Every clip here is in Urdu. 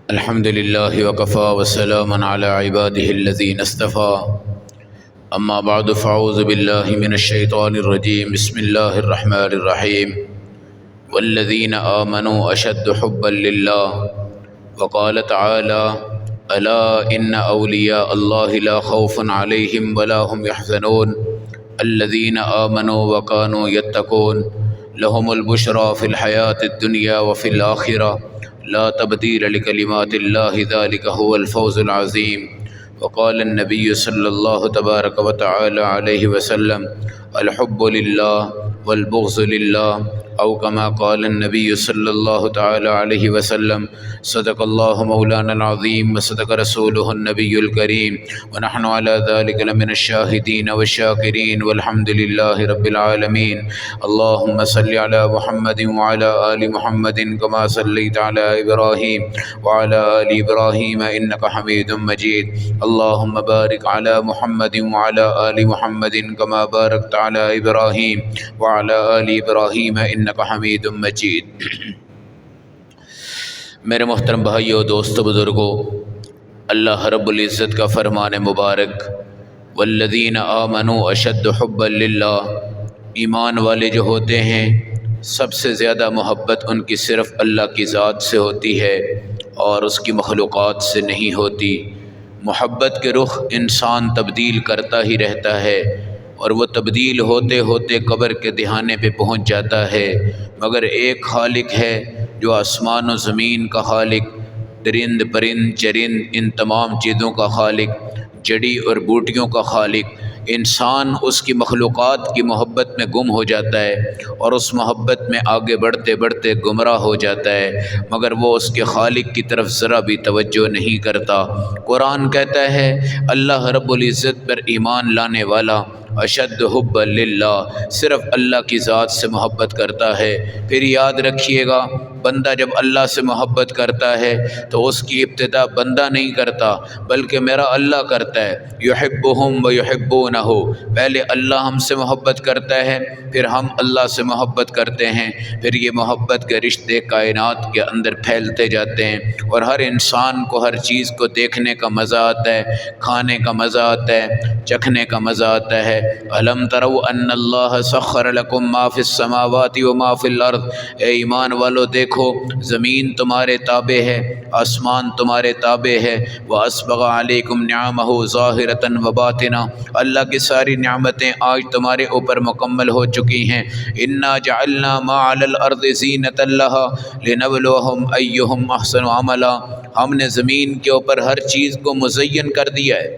الحمد لله وكفى وسلام على عباده الذين اصطفى أما بعد فأعوذ بالله من الشيطان الرجيم بسم الله الرحمن الرحيم والذين آمنوا أشد حبا لله وقال تعالى ألا إن أولياء الله لا خوف عليهم ولا هم يحزنون الذين آمنوا وكانوا يتقون لهم البشرى في الحياة الدنيا وفي الآخرة لا تبديل لكلمات الله ذلك هو الفوز العظيم وقال النبي صلى الله تبارك وتعالى عليه وسلم الحب لله والبغض لله أو كما قال النبي صلى الله تعالى عليه وسلم صدق الله مولانا العظيم وصدق رسوله النبي الكريم ونحن على ذلك لمن الشاهدين والشاكرين والحمد لله رب العالمين اللهم صل على محمد وعلى آل محمد كما صليت على إبراهيم وعلى آل إبراهيم إنك حميد مجيد اللهم بارك على محمد وعلى آل محمد كما باركت على إبراهيم وعلى آل إبراهيم إنك حميد مجيد۔ میرے محترم بھائیو، دوستو، بزرگو، اللہ رب العزت کا فرمان مبارک والذین آمنوا اشد حبا للہ، ایمان والے جو ہوتے ہیں سب سے زیادہ محبت ان کی صرف اللہ کی ذات سے ہوتی ہے اور اس کی مخلوقات سے نہیں ہوتی۔ محبت کے رخ انسان تبدیل کرتا ہی رہتا ہے اور وہ تبدیل ہوتے ہوتے قبر کے دہانے پہ پہنچ جاتا ہے، مگر ایک خالق ہے جو آسمان و زمین کا خالق، درند پرند چرند ان تمام چیزوں کا خالق، جڑی اور بوٹیوں کا خالق۔ انسان اس کی مخلوقات کی محبت میں گم ہو جاتا ہے اور اس محبت میں آگے بڑھتے بڑھتے گمراہ ہو جاتا ہے، مگر وہ اس کے خالق کی طرف ذرا بھی توجہ نہیں کرتا۔ قرآن کہتا ہے اللہ رب العزت پر ایمان لانے والا اشد حب للہ، صرف اللہ کی ذات سے محبت کرتا ہے۔ پھر یاد رکھیے گا، بندہ جب اللہ سے محبت کرتا ہے تو اس کی ابتدا بندہ نہیں کرتا بلکہ میرا اللہ کرتا ہے۔ یحبہم و یحبونہ، پہلے اللہ ہم سے محبت کرتا ہے، پھر ہم اللہ سے محبت کرتے ہیں، پھر یہ محبت کے رشتے کائنات کے اندر پھیلتے جاتے ہیں اور ہر انسان کو ہر چیز کو دیکھنے کا مزہ آتا ہے، کھانے کا مزہ آتا ہے، چکھنے کا مزہ آتا ہے۔ الم تروا ان اللہ سخر لکم ما فی السماوات و ما فی الارض، اے ایمان والو دیکھو زمین تمہارے تابع ہے، آسمان تمہارے تابع ہے۔ واسبغ علیکم نعمہ ظاہرۃ و باطنہ، اللہ کی ساری نعمتیں آج تمہارے اوپر مکمل ہو چکی ہیں۔ انا جعلنا ما علی الارض زینۃ لہا لنبلوہم ایہم احسن عملا، ہم نے زمین کے اوپر ہر چیز کو مزین کر دیا ہے،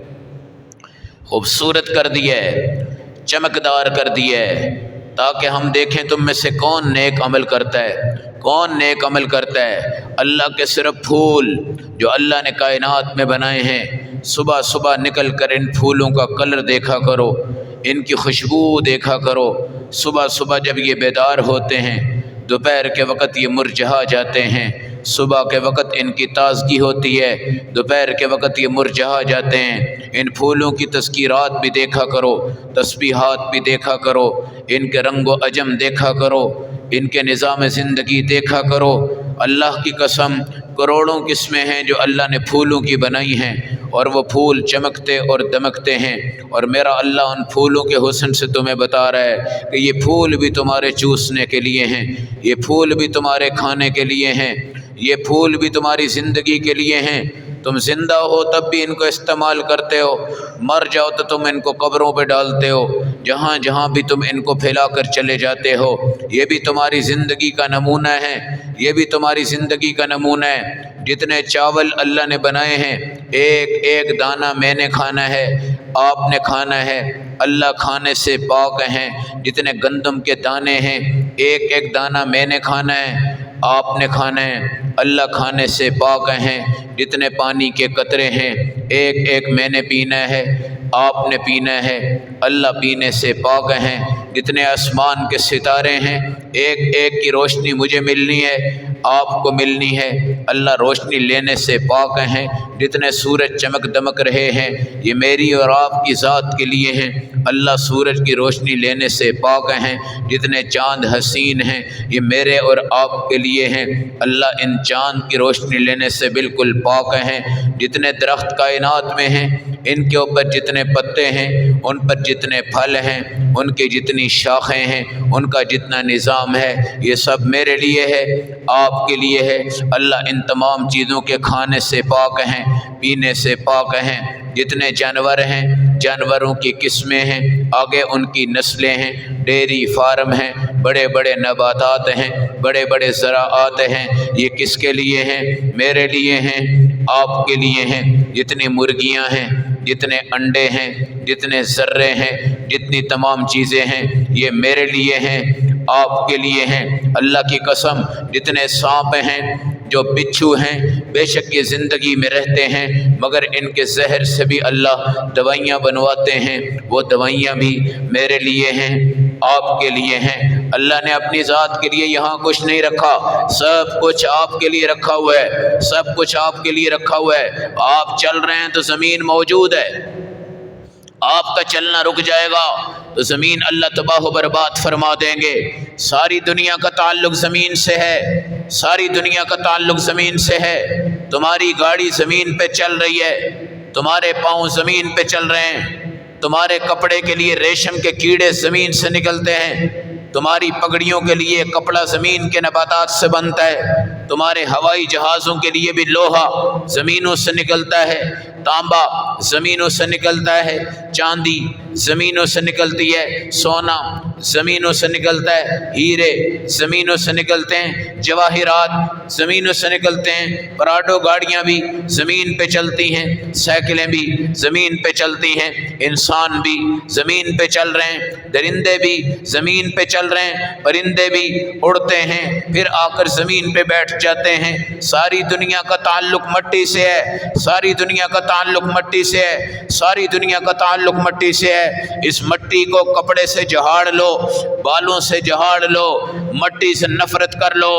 خوبصورت کر دیا ہے، چمکدار کر دیا ہے، تاکہ ہم دیکھیں تم میں سے کون نیک عمل کرتا ہے، کون نیک عمل کرتا ہے۔ اللہ کے صرف پھول جو اللہ نے کائنات میں بنائے ہیں، صبح صبح نکل کر ان پھولوں کا کلر دیکھا کرو، ان کی خوشبو دیکھا کرو۔ صبح صبح جب یہ بیدار ہوتے ہیں، دوپہر کے وقت یہ مرجھا جاتے ہیں، صبح کے وقت ان کی تازگی ہوتی ہے، دوپہر کے وقت یہ مرجھا جاتے ہیں۔ ان پھولوں کی تذکیرات بھی دیکھا کرو، تسبیحات بھی دیکھا کرو، ان کے رنگ و عجم دیکھا کرو، ان کے نظام زندگی دیکھا کرو۔ اللہ کی قسم کروڑوں قسمیں ہیں جو اللہ نے پھولوں کی بنائی ہیں اور وہ پھول چمکتے اور دمکتے ہیں، اور میرا اللہ ان پھولوں کے حسن سے تمہیں بتا رہا ہے کہ یہ پھول بھی تمہارے چوسنے کے لیے ہیں، یہ پھول بھی تمہارے کھانے کے لیے ہیں، یہ پھول بھی تمہاری زندگی کے لیے ہیں۔ تم زندہ ہو تب بھی ان کو استعمال کرتے ہو، مر جاؤ تو تم ان کو قبروں پہ ڈالتے ہو، جہاں جہاں بھی تم ان کو پھیلا کر چلے جاتے ہو۔ یہ بھی تمہاری زندگی کا نمونہ ہے، یہ بھی تمہاری زندگی کا نمونہ ہے۔ جتنے چاول اللہ نے بنائے ہیں، ایک ایک دانہ میں نے کھانا ہے، آپ نے کھانا ہے، اللہ کھانے سے پاک ہیں۔ جتنے گندم کے دانے ہیں، ایک ایک دانہ میں نے کھانا ہے، آپ نے کھانا ہے، اللہ کھانے سے پاک ہیں۔ جتنے پانی کے قطرے ہیں، ایک ایک میں نے پینا ہے، آپ نے پینا ہے، اللہ پینے سے پاک ہیں۔ جتنے آسمان کے ستارے ہیں ایک ایک کی روشنی مجھے ملنی ہے، آپ کو ملنی ہے۔ اللہ روشنی لینے سے پاک ہیں۔ جتنے سورج چمک دمک رہے ہیں یہ میری اور آپ کی ذات کے لیے ہیں، اللہ سورج کی روشنی لینے سے پاک ہیں۔ جتنے چاند حسین ہیں یہ میرے اور آپ کے لیے ہیں، اللہ ان چاند کی روشنی لینے سے بالکل پاک ہیں۔ جتنے درخت کائنات میں ہیں ان کے اوپر جتنے پتے ہیں، ان پر جتنے پھل ہیں، ان کی جتنی شاخیں ہیں، ان کا جتنا نظام ہے، یہ سب میرے لیے ہے، آپ کے لیے ہے۔ اللہ ان تمام چیزوں کے کھانے سے پاک ہیں، پینے سے پاک ہیں۔ جتنے جانور ہیں، جانوروں کی قسمیں ہیں، آگے ان کی نسلیں ہیں، ڈیری فارم ہیں، بڑے بڑے نباتات ہیں، بڑے بڑے زراعات ہیں، یہ کس کے لیے ہیں؟ میرے لیے ہیں، آپ کے لیے ہیں۔ جتنی مرغیاں ہیں، جتنے انڈے ہیں، جتنے ذرے ہیں، جتنی تمام چیزیں ہیں یہ میرے لیے ہیں، آپ کے لیے ہیں۔ اللہ کی قسم جتنے سانپ ہیں، جو بچھو ہیں، بے شک یہ زندگی میں رہتے ہیں مگر ان کے زہر سے بھی اللہ دوائیاں بنواتے ہیں، وہ دوائیاں بھی میرے لیے ہیں، آپ کے لیے ہیں۔ اللہ نے اپنی ذات کے لیے یہاں کچھ نہیں رکھا، سب کچھ آپ کے لیے رکھا ہوا ہے، سب کچھ آپ کے لیے رکھا ہوا ہے۔ آپ چل رہے ہیں تو زمین موجود ہے، آپ کا چلنا رک جائے گا تو زمین اللہ تباہ و برباد فرما دیں گے۔ ساری دنیا کا تعلق زمین سے ہے، ساری دنیا کا تعلق زمین سے ہے۔ تمہاری گاڑی زمین پہ چل رہی ہے، تمہارے پاؤں زمین پہ چل رہے ہیں، تمہارے کپڑے کے لیے ریشم کے کیڑے زمین سے نکلتے ہیں، تمہاری پگڑیوں کے لیے کپڑا زمین کے نباتات سے بنتا ہے، تمہارے ہوائی جہازوں کے لیے بھی لوہا زمینوں سے نکلتا ہے، تانبا زمینوں سے نکلتا ہے، چاندی زمینوں سے نکلتی ہے، سونا زمینوں سے نکلتا ہے، ہیرے زمینوں سے نکلتے ہیں، جواہرات زمینوں سے نکلتے ہیں، پراڈو گاڑیاں بھی زمین پہ چلتی ہیں، سائیکلیں بھی زمین پہ چلتی ہیں، انسان بھی زمین پہ چل رہے ہیں، درندے بھی زمین پہ چل رہے ہیں، پرندے بھی اڑتے ہیں پھر آ کر زمین پہ بیٹھ جاتے ہیں۔ ساری دنیا کا تعلق مٹی سے ہے، ساری دنیا کا تعلق مٹی سے ہے، ساری دنیا کا تعلق مٹی سے ہے۔ اس مٹی کو کپڑے سے جھاڑ لو، بالوں سے جھاڑ لو، مٹی سے نفرت کر لو۔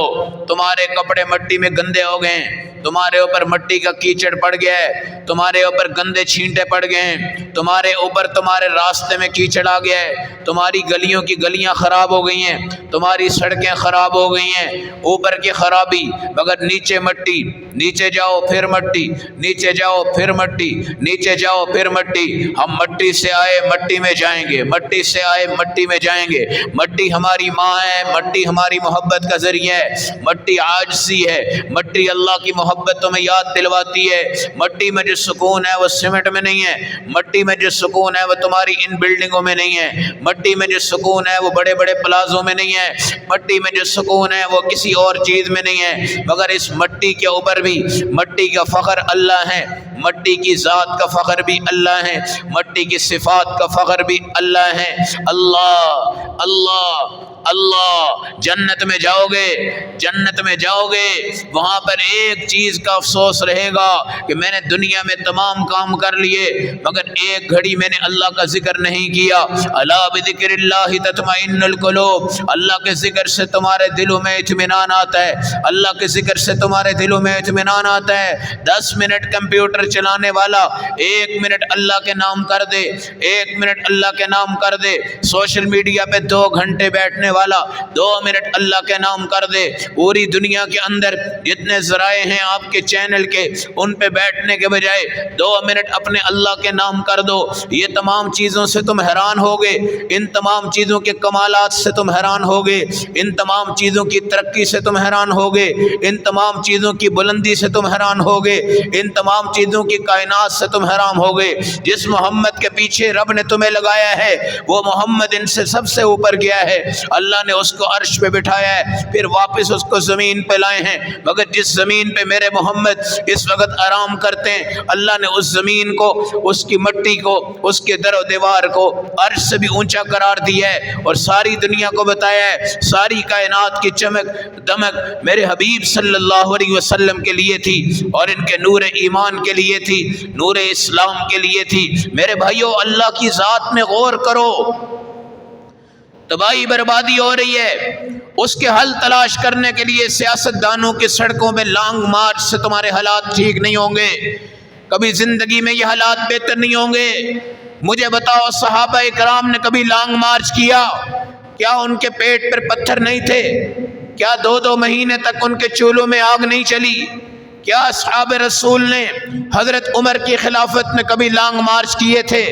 تمہارے کپڑے مٹی میں گندے ہو گئے ہیں، تمہارے اوپر مٹی کا کیچڑ پڑ گیا ہے، تمہارے اوپر گندے چھینٹے پڑ گئے ہیں، تمہارے اوپر تمہارے راستے میں کیچڑ آ گیا ہے، تمہاری گلیوں کی گلیاں خراب ہو گئی ہیں، تمہاری سڑکیں خراب ہو گئی ہیں، اوپر کی خرابی مگر نیچے مٹی، نیچے جاؤ پھر مٹی، نیچے جاؤ پھر مٹی، نیچے جاؤ پھر مٹی۔ ہم مٹی سے آئے مٹی میں جائیں گے، مٹی سے آئے مٹی میں جائیں گے۔ مٹی ہماری ماں ہے، مٹی ہماری محبت کا ذریعہ ہے، مٹی عاجزی ہے، مٹی اللہ کی محبت تمہیں یاد دلواتی ہے۔ مٹی میں جو سکون ہے وہ سیمنٹ میں نہیں ہے، مٹی میں جو سکون ہے وہ تمہاری ان بلڈنگوں میں نہیں ہے، مٹی میں جو سکون ہے وہ بڑے بڑے پلازوں میں نہیں ہے، مٹی میں جو سکون ہے وہ کسی اور چیز میں نہیں ہے، مگر اس مٹی کے اوپر بھی مٹی کا فخر اللہ ہے، مٹی کی ذات کا فخر بھی اللہ ہے، مٹی کی صفات کا فخر بھی اللہ ہے۔ اللہ اللہ اللہ، جنت میں جاؤ گے، جنت میں جاؤ گے، وہاں پر ایک چیز کا افسوس رہے گا کہ میں نے دنیا میں تمام کام کر لیے مگر ایک گھڑی میں نے اللہ کا ذکر نہیں کیا۔ الا بذکر اللہ تطمئن القلوب، اللہ کے ذکر سے تمہارے دلوں میں اطمینان آتا ہے، اللہ کے ذکر سے تمہارے دلوں میں اطمینان آتا ہے۔ 10 منٹ کمپیوٹر چلانے والا 1 منٹ اللہ کے نام کر دے، 1 منٹ اللہ کے نام کر دے، سوشل میڈیا پہ 2 گھنٹے بیٹھنے والا 2 منٹ اللہ کے نام کر دے، پوری دنیا کے اندر جتنے ذرائع ہیں آپ کے چینل کے ان پہ بیٹھنے کے بجائے 2 منٹ اپنے اللہ کے نام کر دو۔ یہ تمام چیزوں سے تم حیران ہوگے، ان تمام چیزوں کے کمالات سے تم حیران ہوگے، ان تمام چیزوں کی ترقی سے تم حیران ہوگے، ان تمام چیزوں کی بلندی سے تم حیران ہوگے، ان تمام چیزوں کی کائنات سے تم حیران ہوگے۔ جس محمد کے پیچھے رب نے تمہیں لگایا ہے وہ محمد ان سے سب سے اوپر گیا ہے، اللہ نے اس کو عرش پہ بٹھایا ہے پھر واپس اس کو زمین پہ لائے ہیں، مگر جس زمین پہ میرے محمد اس وقت آرام کرتے ہیں اللہ نے اس زمین کو، اس کی مٹی کو، اس کے در و دیوار کو عرش سے بھی اونچا قرار دیا ہے اور ساری دنیا کو بتایا ہے ساری کائنات کی چمک دمک میرے حبیب صلی اللہ علیہ وسلم کے لیے تھی اور ان کے نور ایمان کے لیے تھی، نور اسلام کے لیے تھی۔ میرے بھائیو اللہ کی ذات میں غور کرو، تباہی بربادی ہو رہی ہے، اس کے حل تلاش کرنے کے لیے سیاستدانوں کی سڑکوں پہ لانگ مارچ سے تمہارے حالات ٹھیک نہیں ہوں گے، کبھی زندگی میں یہ حالات بہتر نہیں ہوں گے۔ مجھے بتاؤ، صحابہ کرام نے کبھی لانگ مارچ کیا؟ کیا ان کے پیٹ پر پتھر نہیں تھے؟ کیا 2 مہینے تک ان کے چولہوں میں آگ نہیں چلی؟ کیا اصحاب رسول نے حضرت عمر کی خلافت میں کبھی لانگ مارچ کیے تھے؟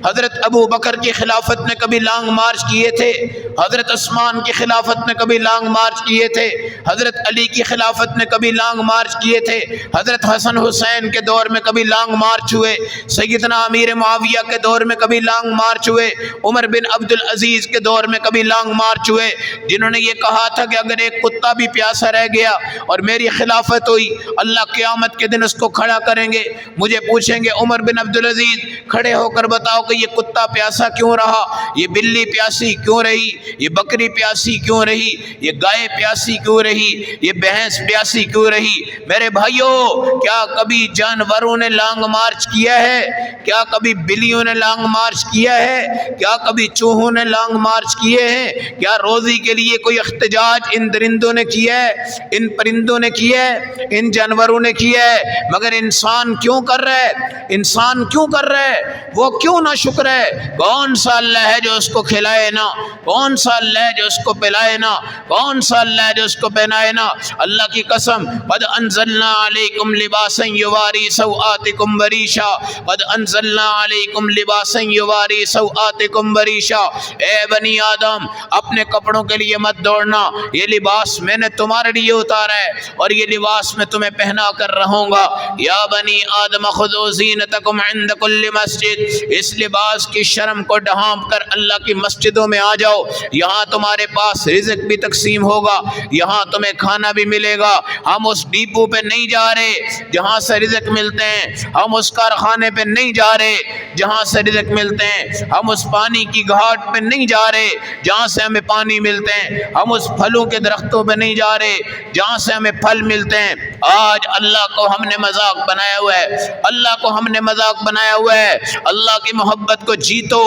حضرت ابو بکر کی خلافت میں کبھی لانگ مارچ کیے تھے؟ حضرت عثمان کی خلافت میں کبھی لانگ مارچ کیے تھے؟ حضرت علی کی خلافت میں کبھی لانگ مارچ کیے تھے؟ حضرت حسن حسین کے دور میں کبھی لانگ مارچ ہوئے؟ سیدنا امیر معاویہ کے دور میں کبھی لانگ مارچ ہوئے؟ عمر بن عبد العزیز کے دور میں کبھی لانگ مارچ ہوئے؟ جنہوں نے یہ کہا تھا کہ اگر ایک کتا بھی پیاسا رہ گیا اور میری خلافت ہوئی، اللہ قیامت کے دن اس کو کھڑا کریں گے، مجھے پوچھیں گے عمر بن عبد العزیز کھڑے ہو کر بتاؤ کہ یہ کتا پیاسا کیوں رہا، یہ بلی پیاسی کیوں رہی، یہ بکری پیاسی کیوں رہی، یہ گائے پیاسی کیوں رہی، یہ بھینس پیاسی کیوں رہی؟ میرے بھائیوں، کیا کبھی جانوروں نے لانگ مارچ کیا ہے؟ کیا کبھی بلیوں نے لانگ مارچ کیا ہے؟ کیا کبھی چوہوں نے لانگ مارچ کیے ہیں؟ کیا روزی کے لیے کوئی احتجاج ان درندوں نے کیا ہے، ان پرندوں نے کیا ہے، ان جانوروں نے کیا ہے؟ مگر انسان کیوں کر رہا ہے؟ انسان کیوں کر رہا ہے؟ وہ کیوں نہ شکر ہے؟ کون سا اللہ ہے جو اس کو کھلائے نا؟ کون سا اللہ ہے جو اس کو پلائے نا؟ کون سا اللہ ہے جو اس کو پہنائے نا؟ اللہ کی قسم، قد انزلنا علیکم لباسا یواری سوآتکم وریشا، قد انزلنا علیکم لباسا یواری سوآتکم وریشا۔ اے بنی آدم، اپنے کپڑوں کے لیے مت دوڑنا، یہ لباس میں نے تمہارے لیے اتارا ہے اور یہ لباس میں تمہیں پہنا کر رہوں گا۔ یا بنی آدم خذوا زینتکم عند کل مسجد، اس لباس کی شرم کو ڈھانپ کر اللہ کی مسجدوں میں آ جاؤ، یہاں تمہارے پاس رزق بھی تقسیم ہوگا، یہاں تمہیں کھانا بھی ملے گا۔ ہم اس ڈیپو پہ نہیں جا رہے جہاں سے رزق ملتے ہیں، ہم اس کارخانے پہ نہیں جا رہے جہاں سے رزق ملتے ہیں، ہم اس پانی کی گھاٹ پہ نہیں جا رہے جہاں سے ہمیں پانی ملتے ہیں، ہم اس پھلوں کے درختوں پہ نہیں جا رہے جہاں سے ہمیں پھل ملتے ہیں۔ آج اللہ کو ہم نے مذاق بنایا ہوا ہے، اللہ کو ہم نے مذاق بنایا ہوا ہے۔ اللہ کی محبت کو جیتو،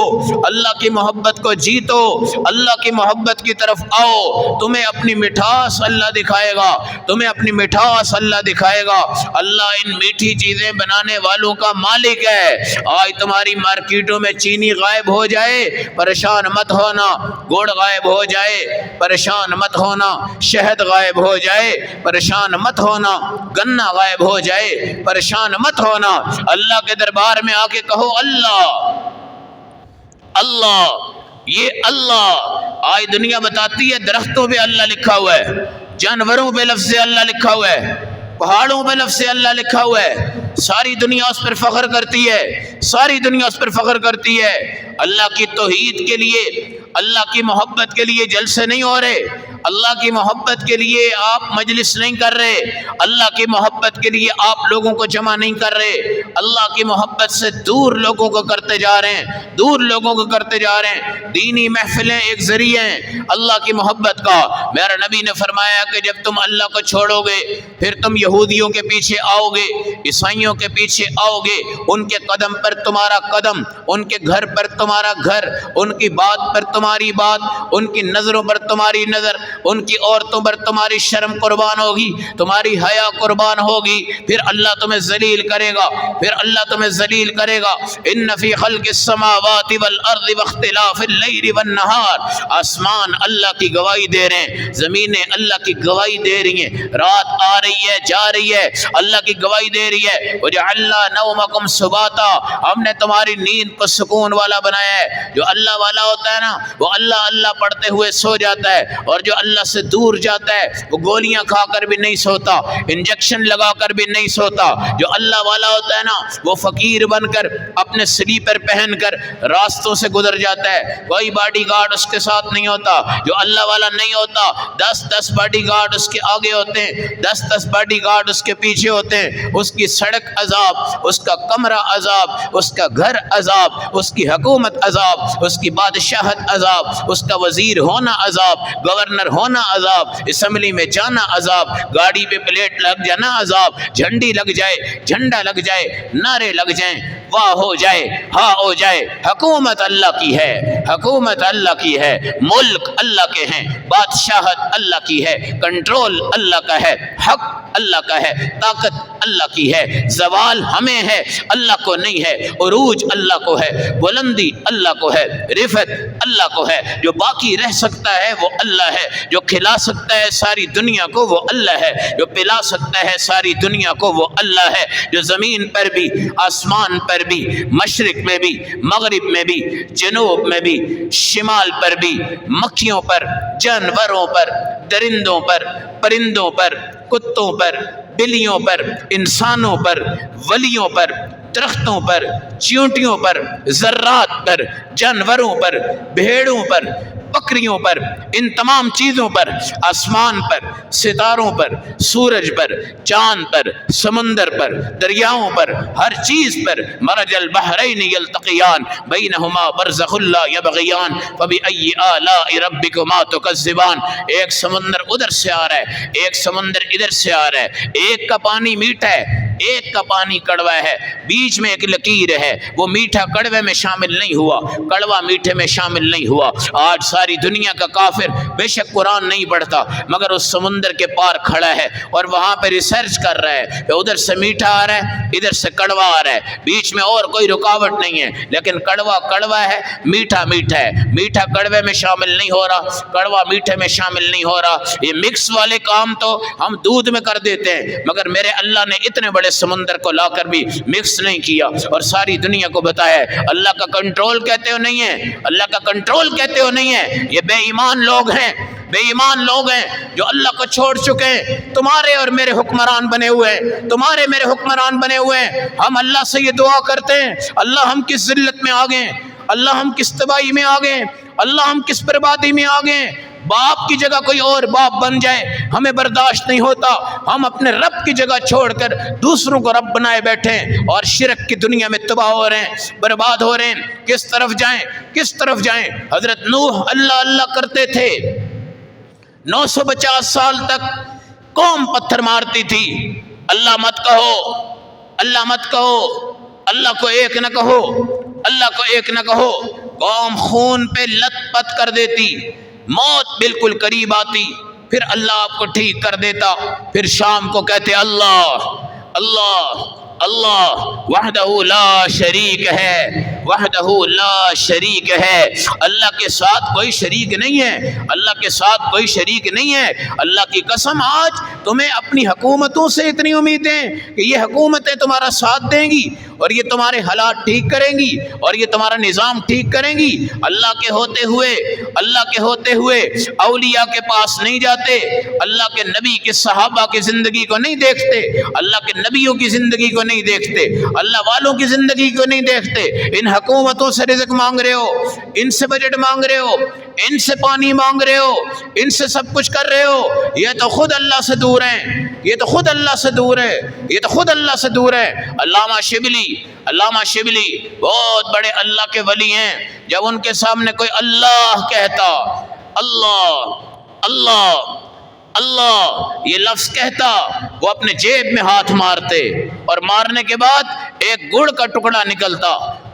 اللہ کی محبت کو جیتو، اللہ کی محبت کی طرف آؤ، تمہیں اپنی مٹھاس اللہ دکھائے گا، تمہیں اپنی مٹھاس اللہ دکھائے گا۔ اللہ ان میٹھی چیزیں بنانے والوں کا مالک ہے۔ آج تمہاری مارکیٹوں میں چینی غائب ہو جائے پریشان مت ہونا، گڑ غائب ہو جائے پریشان مت ہونا، شہد غائب ہو جائے پریشان مت ہونا، گنا غائب ہو جائے پریشان مت ہونا۔ اللہ کے دربار میں آ کے کہو اللہ اللہ، یہ اللہ۔ آج دنیا بتاتی ہے درختوں پہ اللہ لکھا ہوا ہے، جانوروں پہ لفظ اللہ لکھا ہوا ہے، پہاڑوں پہ لفظ اللہ لکھا ہوا ہے، ساری دنیا اس پر فخر کرتی ہے، ساری دنیا اس پر فخر کرتی ہے۔ اللہ کی توحید کے لیے، اللہ کی محبت کے لیے جلسے نہیں ہو رہے، اللہ کی محبت کے لیے آپ مجلس نہیں کر رہے، اللہ کی محبت کے لیے آپ لوگوں کو جمع نہیں کر رہے، اللہ کی محبت سے دور لوگوں کو کرتے جا رہے ہیں، دور لوگوں کو کرتے جا رہے ہیں۔ دینی محفلیں ایک ذریعہ ہیں اللہ کی محبت کا۔ میرا نبی نے فرمایا کہ جب تم اللہ کو چھوڑو گے پھر تم یہودیوں کے پیچھے آؤ گے، عیسائیوں کے پیچھے آؤ گے، ان کے قدم پر تمہارا قدم، ان کے گھر پر تمہارا گھر، ان کی بات پر تمہاری بات، ان کی نظروں پر تمہاری نظر، ان کی عورتوں پر تمہاری شرم قربان ہوگی، تمہاری حیا قربان ہوگی، پھر اللہ تمہیں ذلیل کرے گا، پھر اللہ تمہیں ذلیل کرے گا۔ ان فی خلق السماوات والارض واختلاف اللیل والنہار، آسمان اللہ کی گواہی دے رہے ہیں، زمینیں اللہ کی گواہی دے رہی ہیں، رات آ رہی ہے جا رہی ہے، اللہ کی گواہی دے رہی ہے۔ وجعلنا نومکم سباتا، ہم نے تمہاری نیند کو سکون والا بنایا ہے۔ جو اللہ والا ہوتا ہے نا، وہ اللہ اللہ پڑھتے ہوئے سو جاتا ہے، اور جو اللہ سے دور جاتا ہے وہ گولیاں کھا کر بھی نہیں سوتا، انجیکشن لگا کر بھی نہیں سوتا۔ جو اللہ والا ہوتا ہے نا، وہ فقیر بن کر اپنے سلیپر پہن کر راستوں سے گزر جاتا ہے، کوئی باڈی گارڈ اس کے ساتھ نہیں ہوتا۔ جو اللہ والا نہیں ہوتا، 10 باڈی گارڈ اس کے آگے ہوتے ہیں، 10 باڈی گارڈ اس کے پیچھے ہوتے ہیں، اس کی سڑک عذاب، اس کا کمرہ عذاب، اس کا گھر عذاب، اس کی حکومت عذاب، اس کی بادشاہت عذاب، اس کا وزیر ہونا عذاب، گورنر ہونا عذاب، اسمبلی میں جانا عذاب، گاڑی پہ پلیٹ لگ جانا عذاب، جھنڈی لگ جائے، جھنڈا لگ جائے، نعرے لگ جائیں، واہ ہو جائے ہاں ہو جائے، حکومت اللہ کی ہے، حکومت اللہ کی ہے، ملک اللہ کے ہیں، بادشاہت اللہ کی ہے، کنٹرول اللہ کا ہے، حق اللہ کا ہے، طاقت اللہ کی ہے، زوال ہمیں ہے اللہ کو نہیں ہے، عروج اللہ کو ہے، بلندی اللہ کو ہے، رفعت اللہ کو ہے، جو باقی رہ سکتا ہے وہ اللہ ہے، جو کھلا سکتا ہے ساری دنیا کو وہ اللہ ہے، جو پلا سکتا ہے ساری دنیا کو وہ اللہ ہے، جو زمین پر بھی آسمان پر بھی مشرق میں بھی مغرب میں بھی جنوب میں بھی شمال پر بھی مکھیوں پر جانوروں پر درندوں پر پرندوں پر کتوں پر بلیوں پر انسانوں پر ولیوں پر درختوں پر چیونٹیوں پر ذرات پر جانوروں پر بھیڑوں پر بکریوں پر ان تمام چیزوں پر آسمان پر ستاروں پر سورج پر چاند پر سمندر پر دریاؤں پر ہر چیز پر مرج البحرین یلتقیان بینہما برزخ لا یبغیان فبأی آلاء ربکما تکذبان۔ ایک سمندر ادھر سے آ رہا ہے، ایک سمندر ادھر سے آ رہا ہے، ایک کا پانی میٹھا ہے ایک کا پانی کڑوا ہے، بیچ میں ایک لکیر ہے، وہ میٹھا کڑوے میں شامل نہیں ہوا، کڑوا میٹھے میں شامل نہیں ہوا۔ آج ساری دنیا کا کافر بے شک قرآن نہیں پڑھتا مگر اس سمندر کے پار کھڑا ہے اور وہاں پہ ریسرچ کر رہا ہے کہ ادھر سے میٹھا آ رہا ہے ادھر سے کڑوا آ رہا ہے، بیچ میں اور کوئی رکاوٹ نہیں ہے، لیکن کڑوا کڑوا ہے، میٹھا میٹھا ہے، میٹھا کڑوے میں شامل نہیں ہو رہا، کڑوا میٹھے میں شامل نہیں ہو رہا۔ یہ مکس والے کام تو ہم دودھ میں کر دیتے ہیں مگر میرے اللہ نے اتنے بڑے سمندر کو لا کر بھی مکس نہیں کیا اور ساری دنیا کو بتایا ہے۔ اللہ کا کنٹرول کہتے ہو نہیں ہے، اللہ کا کنٹرول کہتے ہو نہیں ہے، یہ بے ایمان لوگ ہیں، بے ایمان لوگ ہیں جو اللہ کو چھوڑ چکے ہیں، تمہارے اور میرے حکمران بنے ہوئے ہیں، تمہارے میرے حکمران بنے ہوئے ہیں۔ ہم اللہ سے یہ دعا کرتے ہیں اللہ ہم کس ذلت میں آ گئے، اللہ ہم کس تباہی میں آ گئے، اللہ ہم کس بربادی میں آ گئے۔ باپ کی جگہ کوئی اور باپ بن جائے ہمیں برداشت نہیں ہوتا، ہم اپنے رب کی جگہ چھوڑ کر دوسروں کو رب بنائے بیٹھے ہیں اور شرک کی دنیا میں تباہ ہو رہے ہیں، برباد ہو رہے ہیں۔ کس طرف جائیں کس طرف جائیں؟ حضرت نوح اللہ اللہ کرتے تھے، 950 سال تک قوم پتھر مارتی تھی، اللہ مت کہو اللہ مت کہو، اللہ کو ایک نہ کہو، اللہ کو ایک نہ کہو، قوم خون پہ لت پت کر دیتی، موت بالکل قریب آتی، پھر اللہ آپ کو ٹھیک کر دیتا، پھر شام کو کہتے اللہ اللہ اللہ وحدہ لا شریک ہے، وحدہ لا شریک ہے، اللہ کے ساتھ کوئی شریک نہیں ہے، اللہ کے ساتھ کوئی شریک نہیں ہے۔ اللہ کی قسم آج تمہیں اپنی حکومتوں سے اتنی امیدیں کہ یہ حکومتیں تمہارا ساتھ دیں گی اور یہ تمہارے حالات ٹھیک کریں گی اور یہ تمہارا نظام ٹھیک کریں گی، اللہ کے ہوتے ہوئے اولیاء کے پاس نہیں جاتے، اللہ کے نبی کے صحابہ کی زندگی کو نہیں دیکھتے، اللہ کے نبیوں کی زندگی کو نہیں دیکھتے، اللہ والوں کی زندگی کو نہیں دیکھتے۔ ان حکومتوں سے رزق مانگ رہے ہو، ان سے بجٹ مانگ رہے ہو، ان سے پانی مانگ رہے ہو، ان سے سب کچھ کر رہے ہو، یہ تو خود اللہ سے دور ہیں، یہ تو خود اللہ سے دور ہے، یہ تو خود اللہ سے دور ہے۔ علامہ شبلی بہت بڑے اللہ کے ولی ہیں، جب ان کے سامنے کوئی اللہ کہتا، اللہ اللہ اللہ یہ لفظ کہتا، وہ اپنے جیب میں ہاتھ مارتے اور مارنے کے بعد ایک گڑ کا ٹکڑا نکلتا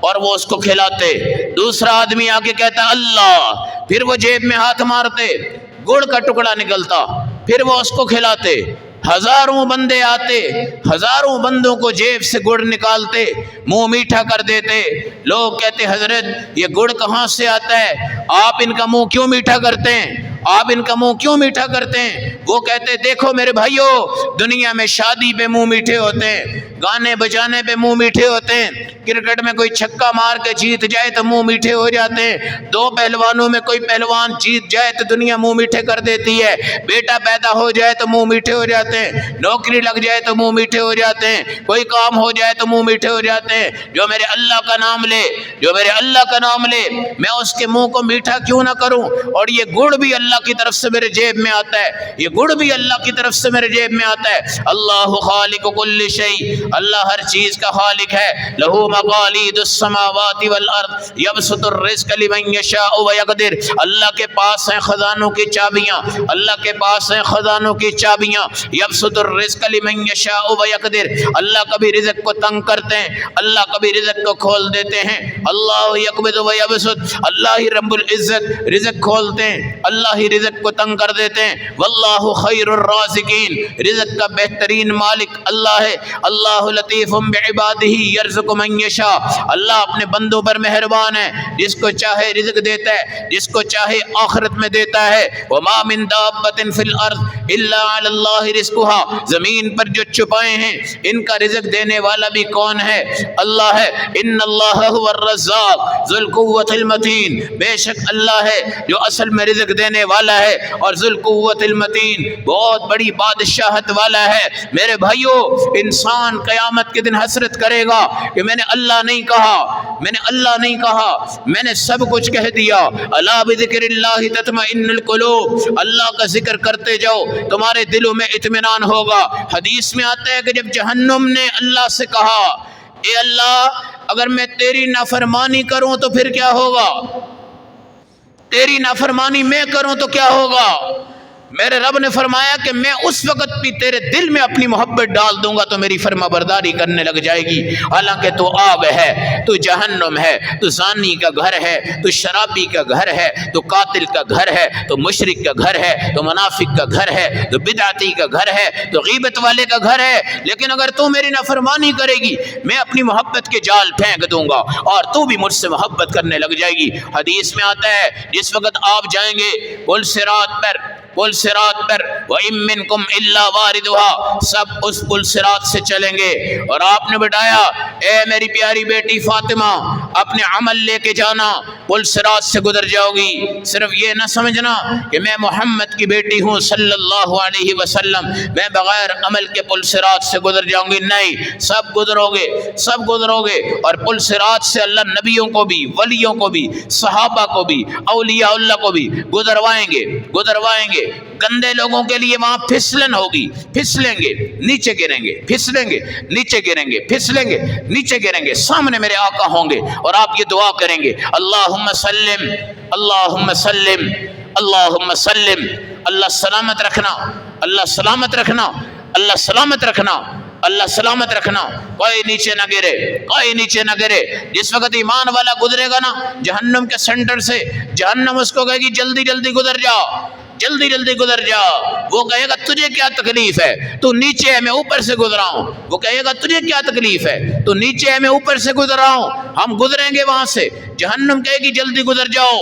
اور وہ اس کو کھلاتے۔ دوسرا آدمی آ کے کہتا اللہ، پھر وہ جیب میں ہاتھ مارتے، گڑ کا ٹکڑا نکلتا، پھر وہ اس کو کھلاتے۔ ہزاروں بندے آتے، ہزاروں بندوں کو جیب سے گڑ نکالتے، منہ میٹھا کر دیتے۔ لوگ کہتے حضرت یہ گڑ کہاں سے آتا ہے، آپ ان کا منہ کیوں میٹھا کرتے ہیں، آپ ان کا منہ کیوں میٹھا کرتے ہیں؟ وہ کہتے دیکھو میرے بھائیو، دنیا میں شادی پہ منہ میٹھے ہوتے ہیں، گانے بجانے پہ منہ میٹھے ہوتے ہیں، کرکٹ میں کوئی چھکا مار کے جیت جائے تو منہ میٹھے ہو جاتے ہیں، دو پہلوانوں میں کوئی پہلوان جیت جائے تو دنیا منہ میٹھے کر دیتی ہے، بیٹا پیدا ہو جائے تو منہ میٹھے ہو جاتے ہیں، نوکری لگ جائے تو منہ میٹھے ہو جاتے ہیں، کوئی کام ہو جائے تو منہ میٹھے ہو جاتے ہیں۔ جو میرے اللہ کا نام لے، جو میرے اللہ کا نام لے، میں اس کے منہ کو میٹھا کیوں نہ کروں؟ اور یہ گڑ بھی اللہ کی طرف سے میرے جیب میں آتا ہے، یہ گڑ بھی اللہ کی طرف سے میرے جیب میں آتا ہے۔ اللہ خالق کل شیء، اللہ ہر چیز کا خالق ہے. لہو مقالید السماوات والارض یبسط الرزق لمن یشاء ویقدر. اللہ کے پاس ہیں خزانوں کی چابیاں، اللہ کے پاس ہیں خزانوں کی چابیاں. یبسط الرزق لمن یشاء ویقدر. اللہ کبھی رزق کو تنگ کرتے ہیں، اللہ کبھی رزق کو کھول دیتے ہیں. اللہ یقبض ویبسط. اللہ ہی رب العزت رزق کھولتے ہیں، اللہ ہی رزق کو تنگ کر دیتے ہیں. واللہ خیر الرازقین. رزق کا بہترین مالک اللہ ہے. اللہ لطیف بعبادہ یرزق من یشاء. اللہ اپنے بندوں پر مہربان ہے، جس کو چاہے رزق دیتا ہے، جس کو چاہے آخرت میں دیتا ہے. وما من دابۃ فی الارض الا علی اللہ رزقها. زمین پر جو چھپائے ہیں ان کا رزق دینے والا بھی کون ہے؟ اللہ ہے. ان اللہ هو الرزاق ذو القوۃ المتین. بے شک اللہ ہے جو اصل میں رزق دینے والا ہے اور ذو القوۃ المتین، بہت بڑی بادشاہت والا ہے. میرے بھائیو، انسان قیامت کے دن حسرت کرے گا کہ میں نے اللہ نہیں کہا، میں نے اللہ نہیں کہا، میں نے سب کچھ کہہ دیا. الا بذکر اللہ تطمئن القلوب. اللہ کا ذکر کرتے جاؤ، تمہارے دلوں میں اطمینان ہوگا. حدیث میں آتا ہے کہ جب جہنم نے اللہ سے کہا، اے اللہ اگر میں تیری نافرمانی کروں تو پھر کیا ہوگا؟ تیری نافرمانی میں کروں تو کیا ہوگا؟ میرے رب نے فرمایا کہ میں اس وقت بھی تیرے دل میں اپنی محبت ڈال دوں گا تو میری فرما برداری کرنے لگ جائے گی. حالانکہ تو آگ ہے، تو جہنم ہے، تو زانی کا گھر ہے، تو شرابی کا گھر ہے، تو قاتل کا گھر ہے، تو مشرک کا گھر ہے، تو منافق کا گھر ہے، تو بدعتی کا گھر ہے، تو غیبت والے کا گھر ہے. لیکن اگر تو میری نافرمانی کرے گی میں اپنی محبت کے جال پھینک دوں گا اور تو بھی مجھ سے محبت کرنے لگ جائے گی. حدیث میں آتا ہے جس وقت آپ جائیں گے پل صراط پر، پل صراط پر، وَإِن مِّنكُمْ إِلَّا وَارِدُهَا، سب اس پل صراط سے چلیں گے. اور آپ نے بتایا اے میری پیاری بیٹی فاطمہ، اپنے عمل لے کے جانا، پل صراط سے گزر جاؤ گی. صرف یہ نہ سمجھنا کہ میں محمد کی بیٹی ہوں صلی اللہ علیہ وسلم، میں بغیر عمل کے پل صراط سے گزر جاؤں گی. نہیں، سب گزرو گے، سب گزرو گے. اور پل صراط سے اللہ نبیوں کو بھی، ولیوں کو بھی، صحابہ کو بھی، اولیاء اللہ کو بھی گزروائیں گے، گزروائیں گے. گندے لوگوں کے لیے وہاں پھسلن ہوگی، پھسلیں گے، نیچے گریں گے، پھسلیں گے، نیچے گریں گے، پھسلیں گے، نیچے گریں گے. سامنے میرے آقا ہوں گے اور آپ یہ دعا کریں گے، اللہم سلم، اللہم سلم، اللہم سلم. اللہ سلامت رکھنا، اللہ سلامت رکھنا، اللہ سلامت رکھنا، اللہ سلامت رکھنا. کوئی نیچے نہ گرے، کوئی نیچے نہ گرے. جس وقت ایمان والا گزرے گا نا جہنم کے سینٹر سے، جہنم اس کو کہے گی جلدی جلدی گزر جا، جلدی جلدی گزر جا. وہ کہے گا تجھے کیا تکلیف ہے، تو نیچے ہے میں اوپر سے گزرا ہوں. وہ کہے گا تجھے کیا تکلیف ہے، تو نیچے ہے میں اوپر سے گزر رہا ہوں. ہم گزریں گے وہاں سے. جہنم کہے گی جلدی گزر جاؤ،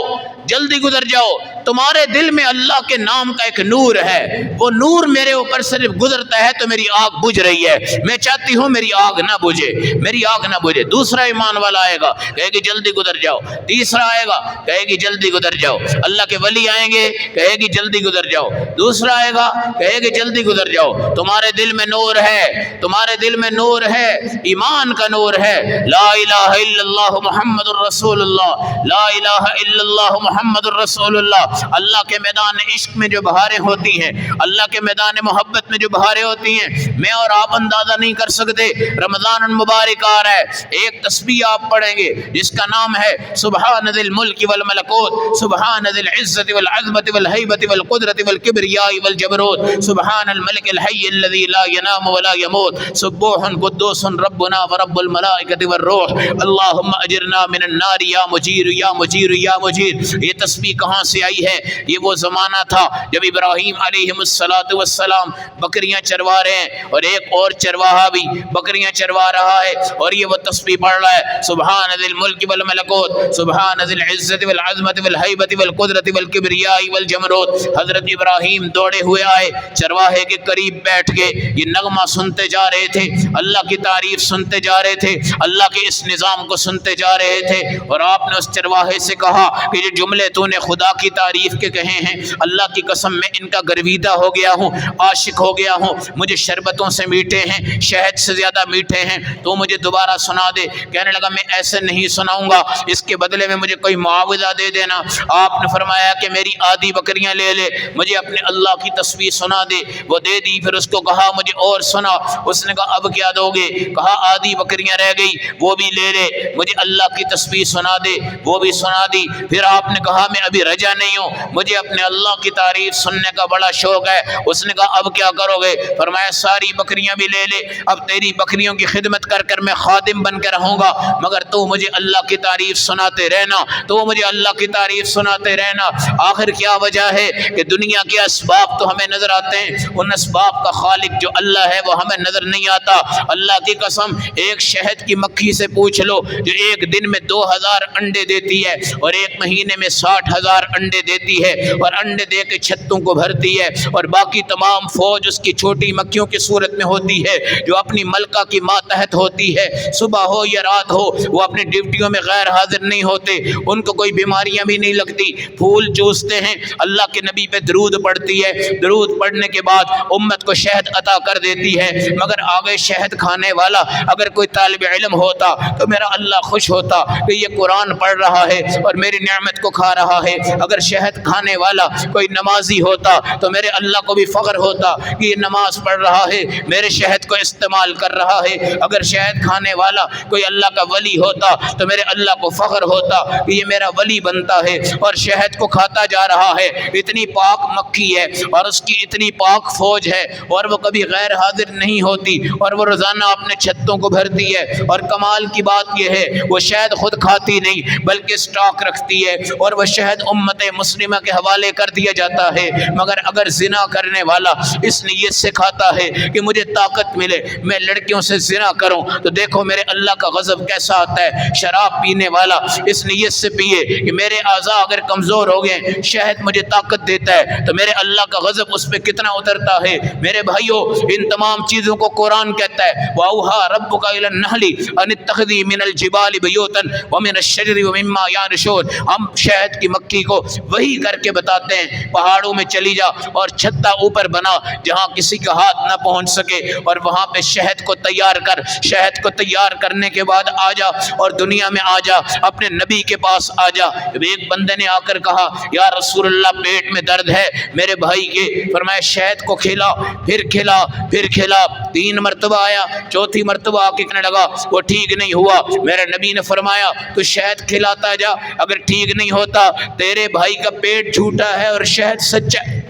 جلدی گزر جاؤ. تمہارے دل میں اللہ کے نام کا ایک نور ہے، وہ نور میرے اوپر صرف گزرتا ہے تو میری آگ بجھ رہی ہے. میں چاہتی ہوں میری آگ نہ بجھے، میری آگ نہ بجھے. دوسرا ایمان والا آئے گا، کہے گی جلدی گزر جاؤ. تیسرا آئے گا، کہے گی جلدی گزر جاؤ. اللہ کے ولی آئیں گے، کہے گی جلدی گزر جاؤ. دوسرا آئے گا، کہے گی جلدی گزر جاؤ. تمہارے دل میں نور ہے، تمہارے دل میں نور ہے، ایمان کا نور ہے. لا الہ الا اللہ محمد الرسول اللہ، لا الہ الا اللہ محمد الرسول اللہ. اللہ کے میدان عشق میں جو بہاریں ہوتی ہیں، اللہ کے میدان محبت میں جو بہاریں ہوتی ہیں، میں اور آپ اندازہ نہیں کر سکتے. رمضان المبارک آ رہا ہے، ایک تسبیح آپ پڑھیں گے جس کا نام ہے سبحان ذی الملک والملکوت، سبحان ذی العزت والعظمت والہیبت والقدرت والکبریاء والجبروت، سبحان الملک الحی الذی لا ینام ولا یموت، سبوح قدوس ربنا ورب الملائکۃ والروح، اللہم اجرنا من النار یا مجیر یا مجیر یا مجیر. یہ تسبیح کہاں سے آئی ہے؟ یہ وہ زمانہ تھا جب ابراہیم علیہ السلام بکریاں چروا رہے ہیں اور ایک اور چرواہا بھی بکریاں چروا رہا ہے اور یہ وہ تسبیح پڑھ رہا ہے سبحان ذی الملک والملکوت، سبحان ذی العزت والعظمت والہیبت والقدرت والکبریاء والجبروت. حضرت ابراہیم دوڑے ہوئے آئے، چرواہے کے قریب بیٹھ کے یہ نغمہ سنتے جا رہے تھے، اللہ کی تعریف سنتے جا رہے تھے، اللہ کے اس نظام کو سنتے جا رہے تھے. اور آپ نے اس چرواہے سے کہا کہ یہ جملے تو نے خدا کی تعریف کے کہے ہیں، اللہ کی قسم میں ان کا گرویدہ ہو گیا ہوں، عاشق ہو گیا ہوں، مجھے شربتوں سے میٹھے ہیں، شہد سے زیادہ میٹھے ہیں، تو مجھے دوبارہ سنا دے۔ کہنے لگا میں ایسے نہیں سناؤں گا، اس کے بدلے میں مجھے کوئی معاوضہ دے دینا۔ آپ نے فرمایا کہ میری آدھی بکریاں لے لے، مجھے اپنے اللہ کی تسبیح سنا دے۔ وہ دے دی، پھر اس کو کہا مجھے اور سنا۔ اس نے کہا اب کیا دو گے؟ کہا آدھی بکریاں رہ گئی، وہ بھی لے لے، مجھے اللہ کی تسبیح سنا دے، وہ بھی سنا دی۔ پھر آپ نے کہا میں ابھی رجا نہیں ہوں، مجھے اپنے اللہ کی تعریف سننے کا بڑا شوق ہے۔ اس نے کہا اب کیا کرو گے؟ فرمایا ساری بکریاں بھی لے لے، اب تیری بکریوں کی خدمت کر کر میں خادم بن کے رہوں گا، مگر تو مجھے اللہ کی تعریف سناتے رہنا، تو مجھے اللہ کی تعریف سناتے رہنا۔ آخر کیا وجہ ہے کہ دنیا کے اسباب تو ہمیں نظر آتے ہیں، ان اسباب کا خالق جو اللہ ہے وہ ہمیں نظر نہیں آتا۔ اللہ کی قسم ایک شہد کی مکھی سے پوچھ لو جو ایک دن میں 2000 انڈے دیتی ہے اور ایک مہینے میں 60,000 انڈے دیتی ہے اور انڈے دے کے چھتوں کو بھرتی ہے، اور باقی تمام فوج اس کی چھوٹی مکھیوں کی صورت میں ہوتی ہے جو اپنی ملکہ کی ماتحت ہوتی ہے، صبح ہو یا رات ہو وہ اپنی ڈیوٹیوں میں غیر حاضر نہیں ہوتے، ان کو کوئی بیماریاں بھی نہیں لگتی، پھول چوستے ہیں، اللہ کے نبی پہ درود پڑتی ہے، درود پڑھنے کے بعد امت کو شہد عطا کر دیتی ہے۔ مگر آگے شہد کھانے والا اگر کوئی طالب علم ہوتا تو میرا اللہ خوش ہوتا کہ یہ قرآن پڑھ رہا ہے اور میری نعمت کو کھا رہا ہے۔ اگر شہد کھانے والا کوئی نمازی ہوتا تو میرے اللہ کو بھی فخر ہوتا کہ یہ نماز پڑھ رہا ہے، میرے شہد کو استعمال کر رہا ہے۔ اگر شہد کھانے والا کوئی اللہ کا ولی ہوتا تو میرے اللہ کو فخر ہوتا کہ یہ میرا ولی بنتا ہے اور شہد کو کھاتا جا رہا ہے۔ اتنی پاک مکھی ہے اور اس کی اتنی پاک فوج ہے اور وہ کبھی غیر حاضر نہیں ہوتی اور وہ روزانہ اپنے چھتوں کو بھرتی ہے، اور کمال کی بات یہ ہے وہ شہد خود کھاتی نہیں بلکہ سٹاک رکھتی ہے اور وہ شہد امت مسلمہ کے حوالے کر دیا جاتا ہے۔ مگر اگر زنا کرنے والا اس نیت سے کھاتا ہے کہ مجھے طاقت ملے میں لڑکیوں سے زنا کروں تو دیکھو میرے اللہ کا غضب کیسا آتا ہے۔ شراب پینے والا اس نیت سے پیے کہ میرے اعضاء اگر کمزور ہو گئے شہد مجھے طاقت دیتا ہے تو میرے اللہ کا غضب اس پہ کتنا اترتا ہے۔ میرے بھائیوں ان تمام چیزوں کو قرآن کہتا ہے وَأَوْحَىٰ رَبُّكَ إِلَى النَّحْلِ أَنِ اتَّخِذِي مِنَ الْجِبَالِ بُيُوتًا وَمِنَ الشَّجَرِ وَمِمَّا يَعْرِشُونَ۔ ہم شہد کی مکھی کو وہی کر کے بتاتے ہیں پہاڑوں میں چلی جا اور چھتا اوپر بنا جہاں کسی کا ہاتھ نہ پہنچ سکے اور وہاں پہ شہد کو تیار کر، شہد کو تیار کرنے کے بعد آ جا اور دنیا میں آ جا، اپنے نبی کے پاس آ جا۔ ایک بندے نے آ کر کہا یا رسول اللہ پیٹ میں درد ہے میرے بھائی کے، فرمایا شہد کو کھلا، پھر کھلا، پھر کھلا، 3 مرتبہ آیا، چوتھی مرتبہ آ کے کہنے لگا وہ ٹھیک نہیں ہوا۔ میرے نبی نے فرمایا تو شہد کھلاتا جا، اگر ٹھیک نہیں ہوتا تیرے بھائی کا پیٹ جھوٹا ہے اور شہد سچا ہے۔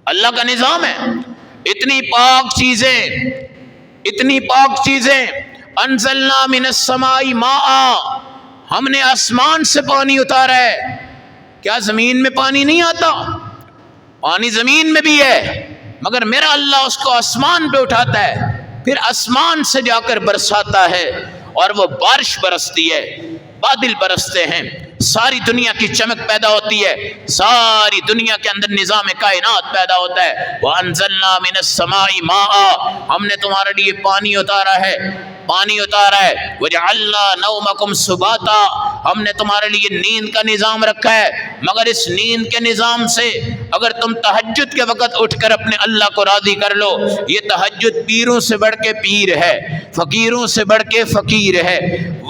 اللہ کا نظام ہے، اتنی پاک چیزیں، اتنی پاک چیزیں، انزلنا من السماء ماء، ہم نے آسمان سے پانی اتارا ہے۔ کیا زمین میں پانی نہیں آتا؟ پانی زمین میں بھی ہے، مگر میرا اللہ اس کو آسمان پہ اٹھاتا ہے، پھر آسمان سے جا کر برساتا ہے اور وہ بارش برستی ہے، بادل برستے ہیں، ساری دنیا کی چمک پیدا ہوتی ہے، ساری دنیا کے اندر نظام کائنات پیدا ہوتا ہے۔ وَأَنزَلْنَا مِنَ السَّمَاءِ مَاءً، ہم نے تمہارے لیے پانی اتارا ہے، پانی اتارا ہے۔ وَجَعَلْنَا نَوْمَكُمْ سُبَاتًا، ہم نے تمہارے لیے نیند کا نظام رکھا ہے، مگر اس نیند کے نظام سے اگر تم تہجد کے وقت اٹھ کر اپنے اللہ کو راضی کر لو، یہ تہجد پیروں سے بڑھ کے پیر ہے، فقیروں سے بڑھ کے فقیر ہے،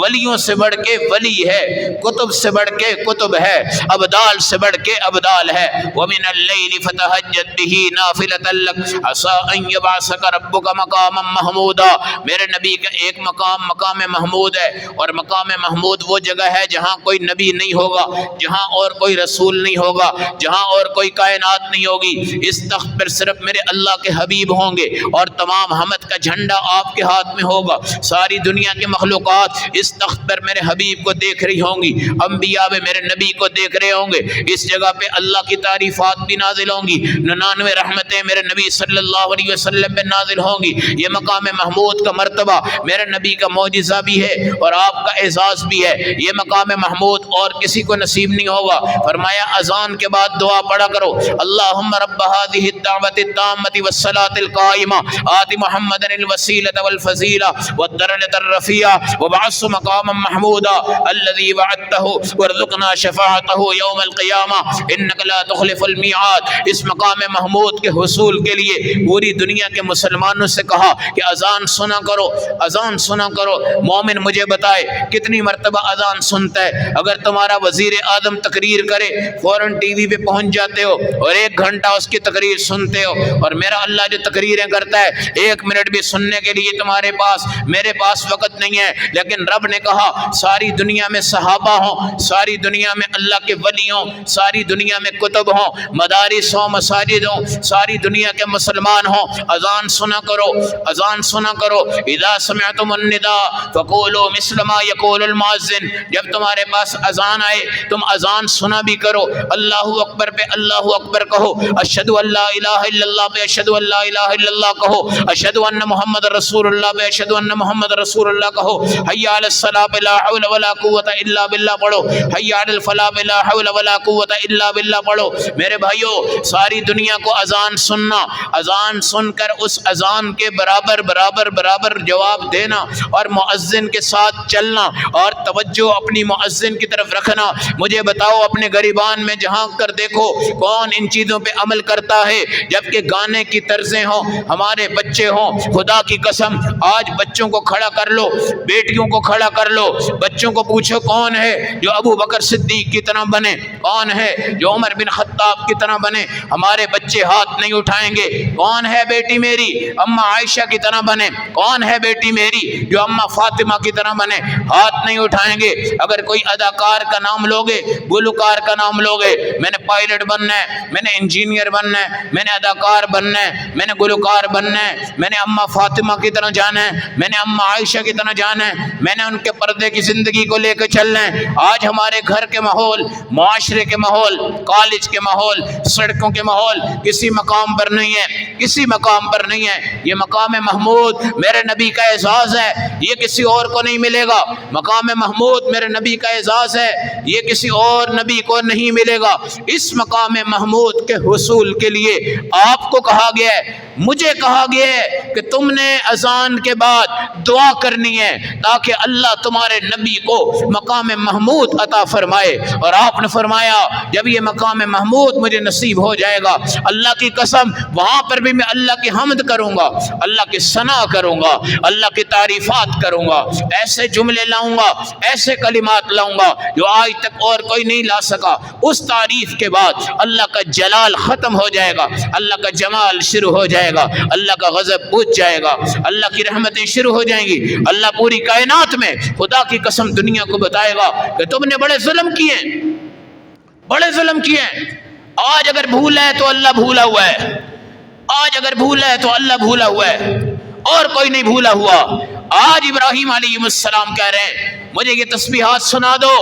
ولیوں سے بڑھ کے ولی ہے، کتب سے بڑھ کے کتب ہے، ابدال سے بڑھ کے ابدال ہے۔ وَمِنَ اللَّيْلِ فَتَهَجَّدْ بِهِ نَافِلَةً لَكَ عَسَىٰ أَن يَبْعَثَكَ رَبُّكَ مَقَامًا مَحْمُودًا، میرے نبی کا ایک مقام مقام محمود ہے، اور مقام محمود وہ جگہ ہے جہاں کوئی نبی نہیں ہوگا، جہاں اور کوئی رسول نہیں ہوگا، جہاں اور کوئی کائنات نہیں ہوگی۔ اس تخت پر صرف میرے اللہ کے حبیب ہوں گے اور تمام حمد کا جھنڈا آپ کے ہاتھ میں ہوگا۔ ساری دنیا کے مخلوقات اس تخت پر میرے حبیب کو دیکھ رہی ہوں گی، انبیاء بھی میرے نبی کو دیکھ رہے ہوں گے۔ اس جگہ پہ اللہ کی تعریفات بھی نازل ہوں گی، 99 رحمتیں میرے نبی صلی اللہ علیہ وسلم پہ نازل ہوں گی۔ یہ مقام محمود کا مرتبہ میرے میرے نبی کا معجزہ بھی ہے اور آپ کا اعزاز بھی ہے، یہ مقام محمود اور کسی کو نصیب نہیں ہوگا۔ فرمایا اذان کے بعد دعا پڑھا کرو، اللہم رب هذه الدعوة التامة والصلاة القائمة آت محمد الوسیلة والفضیلہ والدرجة الرفیعة وابعثه مقاما محمودا الذي وعدته وارزقنا شفاعته يوم القيامة انك لا تخلف الميعاد۔ اس مقام محمود کے حصول کے لیے پوری دنیا کے مسلمانوں سے کہا کہ اذان سنا کرو، اذان سنا کرو۔ مومن مجھے بتائے کتنی مرتبہ اذان سنتا ہے؟ اگر تمہارا وزیر اعظم تقریر کرے فوراً ٹی وی پہ پہنچ جاتے ہو اور 1 گھنٹہ اس کی تقریر سنتے ہو، اور میرا اللہ جو تقریریں کرتا ہے 1 منٹ بھی سننے کے لیے تمہارے پاس میرے پاس وقت نہیں ہے۔ لیکن رب نے کہا ساری دنیا میں صحابہ ہوں، ساری دنیا میں اللہ کے ولی ہوں، ساری دنیا میں کتب ہوں، مدارس ہوں، مساجد ہوں، ساری دنیا کے مسلمان ہوں، اذان سنا کرو، اذان سنا کرو۔ اذا سمعتم النداء فقولوا مثل ما يقول المؤذن، جب تمہارے پاس اذان آئے تم اذان سنا بھی کرو۔ اللہ اکبر پہ اللہ اکبر کہو، اشہد ان لا الہ الا اللہ پہ اشہد ان لا الہ الا اللہ کہو، اشہد ان محمد رسول اللہ پہ اشہد ان محمد رسول اللہ کہو، حی علی الصلاۃ پہ لا حول ولا قوت الا باللہ پڑھو، حی علی الفلاح پہ لا حول ولا قوت الا باللہ پڑھو۔ میرے بھائیو، ساری دنیا کو اذان سننا، اذان سن کر اس اذان کے برابر برابر برابر جواب دینا اور مؤذن کے ساتھ چلنا اور توجہ اپنی مؤذن کی طرف رکھنا۔ مجھے بتاؤ اپنے گریبان میں جھانک کر دیکھو کون ان چیزوں پہ عمل کرتا ہے؟ جبکہ گانے کی طرزیں ہوں، ہمارے بچے ہوں، خدا کی قسم آج بچوں کو کھڑا کر لو، بیٹیوں کو کھڑا کر لو، بچوں کو پوچھو کون ہے جو ابو بکر صدیق کی طرح بنے، کون ہے جو عمر بن خطاب کی طرح بنے؟ ہمارے بچے ہاتھ نہیں اٹھائیں گے۔ کون ہے بیٹی میری اما عائشہ کی طرح بنے؟ کون ہے بیٹی میری جو اما فاطمہ کی طرح بنے؟ ہاتھ نہیں اٹھائیں گے۔ اگر کوئی اداکار کا نام لوگے، گلوکار کا نام لوگے، میں نے پائلٹ بننا ہے، میں نے انجینئر بننا ہے، میں نے اداکار بننا ہے، میں نے گلوکار بننا ہے، میں نے اما فاطمہ کی طرح جانا ہے، میں نے اما عائشہ کی طرح جانا ہے، میں نے ان کے پردے کی زندگی کو لے کے چلنا ہے۔ آج ہمارے گھر کے ماحول، معاشرے کے ماحول، کالج کے ماحول، سڑکوں کے ماحول کسی مقام پر نہیں ہے، کسی مقام پر نہیں ہے۔ یہ مقام محمود میرے نبی کا اعزاز ہے، یہ کسی اور کو نہیں ملے گا۔ مقام محمود میرے نبی کا اعزاز ہے، یہ کسی اور نبی کو نہیں ملے گا۔ اس مقام محمود کے حصول کے لیے آپ کو کہا گیا ہے، مجھے کہا گیا ہے کہ تم نے اذان کے بعد دعا کرنی ہے تاکہ اللہ تمہارے نبی کو مقام محمود عطا فرمائے۔ اور آپ نے فرمایا جب یہ مقام محمود مجھے نصیب ہو جائے گا، اللہ کی قسم وہاں پر بھی میں اللہ کی حمد کروں گا، اللہ کی ثنا کروں گا، اللہ کی تعریفات کروں گا، ایسے جملے لاؤں گا، ایسے کلمات لاؤں گا جو آج تک اور کوئی نہیں لا سکا۔ اس تعریف کے بعد اللہ کا جلال ختم ہو جائے گا، اللہ کا جمال شروع ہو جائے گا، اللہ کا غضب بجھ جائے گا، اللہ کی رحمتیں شروع ہو جائیں گی۔ اللہ پوری کائنات میں خدا کی قسم دنیا کو بتائے گا کہ تم نے بڑے ظلم کیے، بڑے ظلم کیے۔ آج اگر بھولا ہے تو اللہ بھولا ہوا ہے، آج اگر بھولا ہے تو اللہ بھولا ہوا ہے، اور کوئی نہیں بھولا ہوا۔ آج ابراہیم علیہ السلام کہہ رہے ہیں مجھے یہ تسبیحات سنا دو،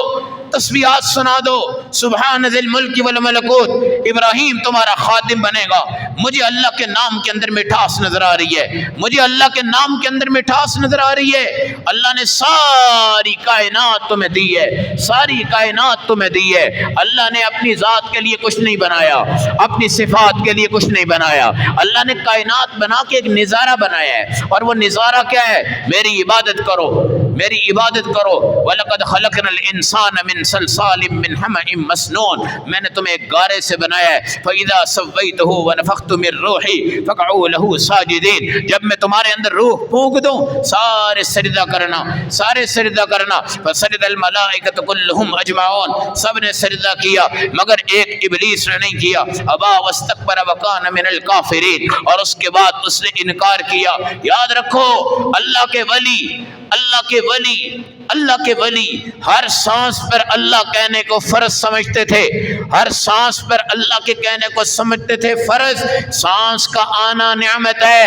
تسبیحات سنا دو، سبحان ذی الملک والملکوت۔ ابراہیم تمہارا خادم بنے گا۔ مجھے اللہ کے نام کے اندر مٹھاس نظر آ رہی ہے، مجھے اللہ کے نام کے اندر مٹھاس نظر آ رہی ہے۔ اللہ نے ساری کائنات تمہیں دی ہے، ساری کائنات تمہیں دی ہے۔ اللہ نے اپنی ذات کے لیے کچھ نہیں بنایا، اپنی صفات کے لیے کچھ نہیں بنایا۔ اللہ نے کائنات بنا کے ایک نظارہ بنایا ہے، اور وہ نظارہ کیا ہے؟ میری عبادت کرو، میری عبادت کرو۔ وَلَقَدْ خَلَقْنَا الْإِنسَانَ مِنْ صَلْصَالٍ مِّنْ حَمَإٍ مَّسْنُونٍ، میں نے تمہیں ایک گارے سے بنایا ہے۔ فَإِذَا سَوَّيْتُهُ وَنَفَخْتُ مِن رُّوحِي فَقَعُوا لَهُ سَاجِدِينَ، جب میں تمہارے اندر روح پھونک دوں سارے سجدہ کرنا، سارے سجدہ کرنا۔ فَسَجَدَ الْمَلَائِكَةُ كُلُّهُمْ أَجْمَعُونَ، سب نے سجدہ کیا مگر ایک ابلیس نے نہیں کیا۔ أَبَى وَاسْتَكْبَرَ وَكَانَ مِنَ الْكَافِرِينَ، اور اس کے بعد اس نے انکار کیا۔ یاد رکھو اللہ کے ولی، اللہ کے ولی، اللہ کے ولی ہر سانس پر اللہ کہنے کو فرض سمجھتے تھے، ہر سانس پر اللہ کے کہنے کو سمجھتے تھے فرض۔ سانس کا آنا نعمت ہے،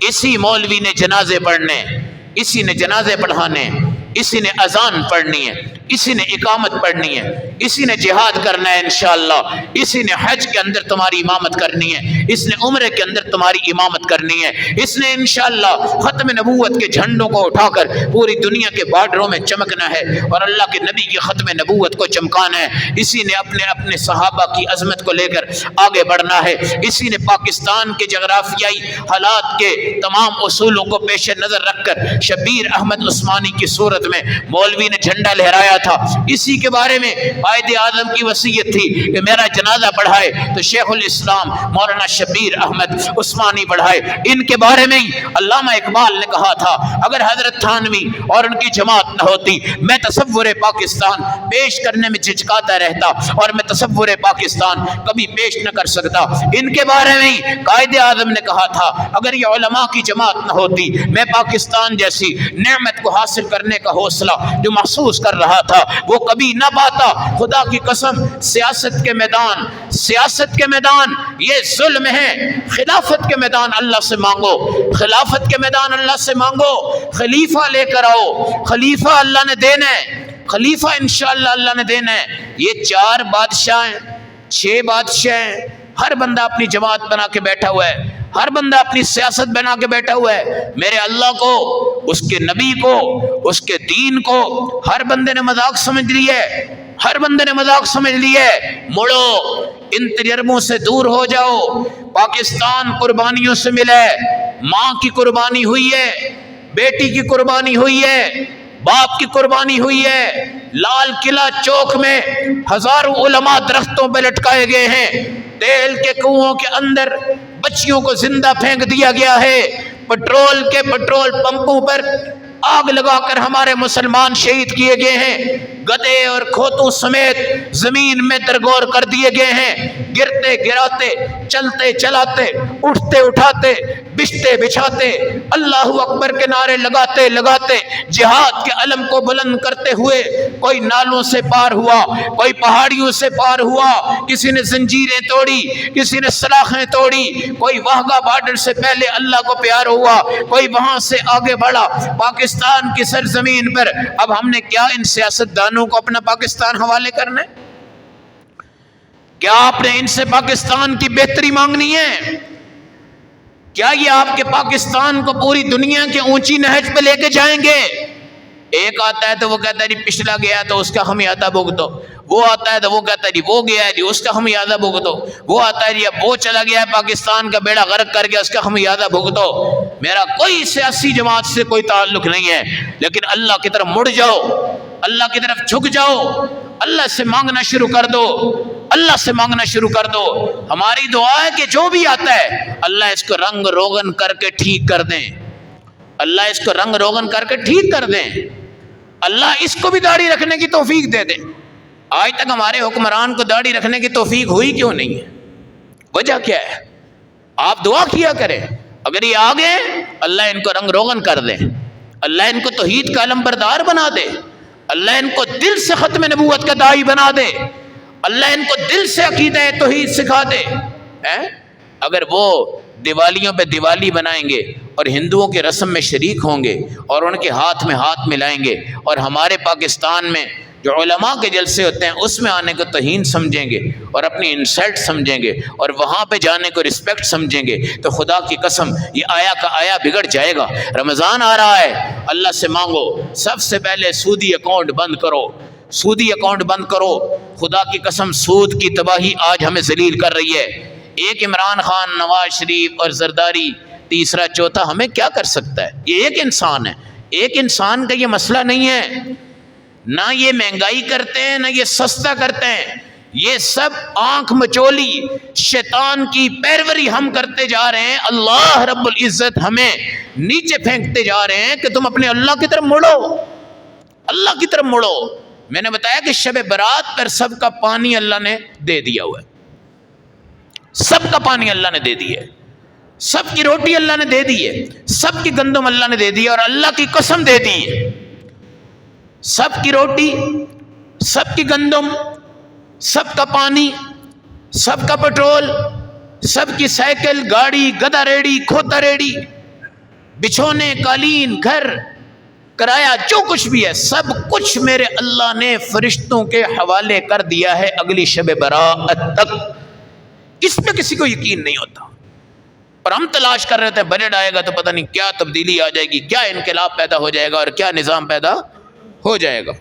اسی مولوی نے جنازے پڑھنے، اسی نے جنازے پڑھانے، اسی نے اذان پڑھنی ہے، اسی نے اقامت پڑھنی ہے، اسی نے جہاد کرنا ہے انشاءاللہ، اسی نے حج کے اندر تمہاری امامت کرنی ہے، اس نے عمرے کے اندر تمہاری امامت کرنی ہے، اس نے انشاءاللہ ختم نبوت کے جھنڈوں کو اٹھا کر پوری دنیا کے بارڈروں میں چمکنا ہے اور اللہ کے نبی کی ختم نبوت کو چمکانا ہے، اسی نے اپنے صحابہ کی عظمت کو لے کر آگے بڑھنا ہے، اسی نے پاکستان کے جغرافیائی حالات کے تمام اصولوں کو پیش نظر رکھ کر شبیر احمد عثمانی کی صورت میں مولوی نے جھنڈا لہرایا تھا، اسی کے بارے میں قائد اعظم کی وصیت تھی کہ میرا جنازہ پڑھائے تو شیخ الاسلام مولانا شبیر احمد عثمانی پڑھائے۔ ان کے بارے میں ہی علامہ اقبال نے کہا تھا اگر حضرت تھانوی اور ان کی جماعت نہ ہوتی میں تصور پاکستان پیش کرنے میں جھجکاتا رہتا اور میں تصور پاکستان کبھی پیش نہ کر سکتا۔ ان کے بارے میں ہی قائد اعظم نے کہا تھا اگر یہ علماء کی جماعت نہ ہوتی میں پاکستان جیسی نعمت کو حاصل کرنے کا حوصلہ جو محسوس کر رہا تھا وہ کبھی نہ پاتا۔ خدا کی قسم سیاست کے میدان یہ ظلم ہے، خلافت کے میدان اللہ سے مانگو، خلافت کے میدان اللہ سے مانگو، خلیفہ لے کر آؤ، خلیفہ اللہ نے دینا ہے، خلیفہ انشاءاللہ اللہ نے دینا ہے۔ یہ 4 بادشاہ ہیں، 6 بادشاہ ہیں، ہر بندہ اپنی جماعت بنا کے بیٹھا ہوا ہے، ہر بندہ اپنی سیاست بنا کے بیٹھا ہوا ہے، میرے اللہ کو، اس کے نبی کو، اس کے دین کو ہر بندے نے مذاق سمجھ لی ہے، ہر بندے نے مذاق سمجھ لی ہے۔ مڑو ان تجربوں سے دور ہو جاؤ۔ پاکستان قربانیوں سے ملا ہے، ماں کی قربانی ہوئی ہے، بیٹی کی قربانی ہوئی ہے، باپ کی قربانی ہوئی ہے، لال قلعہ چوک میں ہزاروں علماء درختوں پہ لٹکائے گئے ہیں، تیل کے کنوؤں کے اندر بچیوں کو زندہ پھینک دیا گیا ہے، پٹرول پمپوں پر آگ لگا کر ہمارے مسلمان شہید کیے گئے ہیں، گدھے اور کھوتوں سمیت زمین میں درگور کر دیے گئے ہیں، گرتے گراتے، چلتے چلاتے، اٹھتے اٹھاتے، بچھتے بچھاتے، اللہ اکبر کے نعرے لگاتے لگاتے، جہاد کے علم کو بلند کرتے ہوئے کوئی نالوں سے پار ہوا، کوئی پہاڑیوں سے پار ہوا، کسی نے زنجیریں توڑی، کسی نے سلاخیں توڑی، کوئی واہگہ بارڈر سے پہلے اللہ کو پیار ہوا، کوئی وہاں سے آگے بڑھا۔ پاکستان کی سرزمین پر اب ہم نے کیا ان سیاستدانوں کو اپنا پاکستان حوالے کرنا ہے؟ کیا آپ نے ان سے پاکستان کی بہتری مانگنی ہے؟ کیا یہ آپ کے پاکستان کو پوری دنیا کے اونچی نہج پہ لے کے جائیں گے؟ ایک آتا ہے تو وہ کہتا ہے جی پچھلا گیا تو اس کا خمیازہ بھگتو، وہ آتا ہے تو وہ کہتا ہے جی وہ گیا ہے جی اس کا خمیازہ بھگتو، وہ آتا ہے جی اب وہ چلا گیا ہے پاکستان کا بیڑا غرق کر گیا اس کا خمیازہ بھگتو۔ میرا کوئی سیاسی جماعت سے کوئی تعلق نہیں ہے، لیکن اللہ کی طرف مڑ جاؤ، اللہ کی طرف جھک جاؤ، اللہ سے مانگنا شروع کر دو، اللہ سے مانگنا شروع کر دو۔ ہماری دعا ہے کہ جو بھی آتا ہے اللہ اس کو رنگ روغن کر کے ٹھیک کر دیں، اللہ اس کو رنگ روغن کر کے ٹھیک کر دیں، اللہ اس کو بھی داڑھی رکھنے کی توفیق دے دیں۔ آج تک ہمارے حکمران کو داڑھی رکھنے کی توفیق ہوئی کیوں نہیں ہے؟ وجہ کیا ہے؟ آپ دعا کیا کریں، اگر یہ آ گئے اللہ ان کو رنگ روغن کر دے، اللہ ان کو توحید کا علم بردار بنا دے، اللہ ان کو دل سے ختم نبوت کا داعی بنا دے، اللہ ان کو دل سے عقیدہ توحید سکھا دے۔ اگر وہ دیوالیوں پہ دیوالی بنائیں گے اور ہندوؤں کے رسم میں شریک ہوں گے اور ان کے ہاتھ میں ہاتھ ملائیں گے اور ہمارے پاکستان میں جو علماء کے جلسے ہوتے ہیں اس میں آنے کو توہین سمجھیں گے اور اپنی انسلٹ سمجھیں گے اور وہاں پہ جانے کو رسپیکٹ سمجھیں گے تو خدا کی قسم یہ آیا کا آیا بگڑ جائے گا۔ رمضان آ رہا ہے، اللہ سے مانگو سب سے پہلے سودی اکاؤنٹ بند کرو، سودی اکاؤنٹ بند کرو۔ خدا کی قسم سود کی تباہی آج ہمیں ذلیل کر رہی ہے۔ ایک عمران خان، نواز شریف اور زرداری، تیسرا چوتھا ہمیں کیا کر سکتا ہے؟ یہ ایک انسان ہے، ایک انسان کا یہ مسئلہ نہیں ہے۔ نہ یہ مہنگائی کرتے ہیں، نہ یہ سستا کرتے ہیں، یہ سب آنکھ مچولی شیطان کی پیروری ہم کرتے جا رہے ہیں۔ اللہ رب العزت ہمیں نیچے پھینکتے جا رہے ہیں کہ تم اپنے اللہ کی طرف مڑو، اللہ کی طرف مڑو۔ میں نے بتایا کہ شب برات پر سب کا پانی اللہ نے دے دیا ہوا ہے، سب کا پانی اللہ نے دے دیا ہے، سب کی روٹی اللہ نے دے دی ہے، سب کی گندم اللہ نے دے دی ہے، اور اللہ کی قسم دے دی ہے سب کی روٹی، سب کی گندم، سب کا پانی، سب کا پٹرول، سب کی سائیکل، گاڑی، گدھا ریڑی، کھوتا ریڑی، بچھونے، قالین، گھر، کرایہ، جو کچھ بھی ہے سب کچھ میرے اللہ نے فرشتوں کے حوالے کر دیا ہے اگلی شب برات تک۔ اس میں کسی کو یقین نہیں ہوتا، اور ہم تلاش کر رہے تھے بجٹ آئے گا تو پتہ نہیں کیا تبدیلی آ جائے گی، کیا انقلاب پیدا ہو جائے گا اور کیا نظام پیدا ہو جائے گا۔